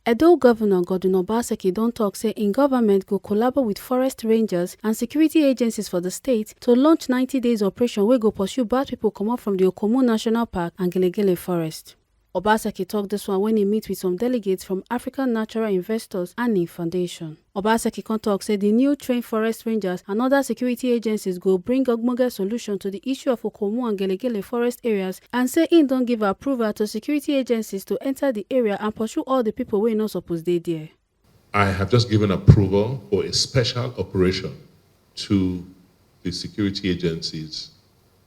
Edo Governor Godwin Obaseki don tok say im government go collabo with forest rangers and security agencies for the state to launch 90 days operation wey go pursue bad pipo comot from the Okomu National Park and Gelegele Forest. Obaseki tok dis one wen e meet with some delegates from African Natural Investors and im foundation. Obaseki con tok say di new trained forest rangers and oda security agencies go bring ogbonge solution to di issue of Okomu and Gelegele forest areas, and say im don give approval to security agencies to enter di area and pursue all di pipo wey no suppose dey there. I have just given approval for a special operation to the security agencies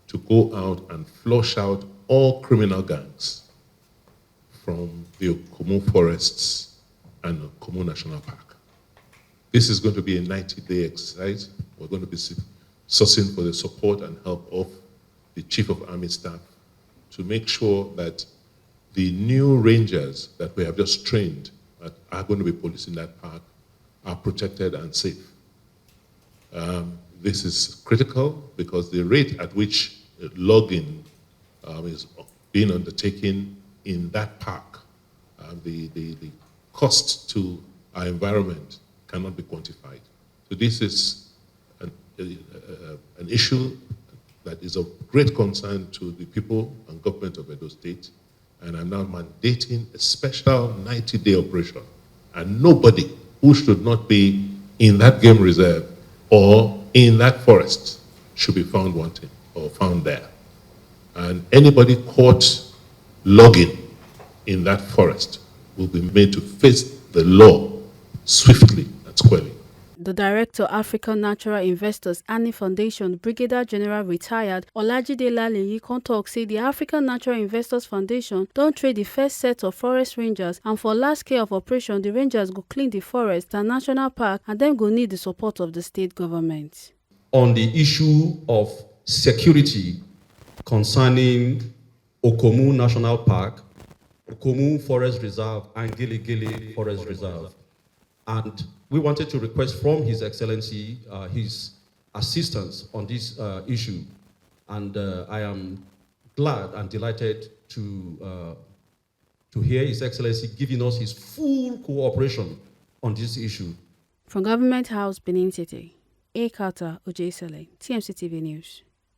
to go out and flush out all criminal gangs from the Okomu forests and Okomu National Park. This is going to be a 90-day exercise. We're going to be sourcing for the support and help of the Chief of Army Staff to make sure that the new rangers that we have just trained that are going to be policing that park are protected and safe. This is critical because the rate at which logging is being undertaken in that park, the cost to our environment cannot be quantified. So this is an issue that is of great concern to the people and government of Edo State, and I'm now mandating a special 90-day operation, and nobody who should not be in that game reserve or in that forest should be found wanting or found there. And anybody caught logging in that forest will be made to face the law swiftly and squarely. The Director, African Natural Investors and Foundation, Brigadier General Retired Olajide Laleyi con tok say the African Natural Investors Foundation don trade the first set of forest rangers, and for last scale of operation, the rangers go clean the forest and national park, and dem go need the support of the state government. On the issue of security concerning Okomu National Park, Okomu Forest Reserve, and Gelegele Forest Reserve. And we wanted to request from His Excellency his assistance on this issue. And I am glad and delighted to hear His Excellency giving us his full cooperation on this issue. From Government House, Benin City, A. Carter Ojesele, TMC TV News.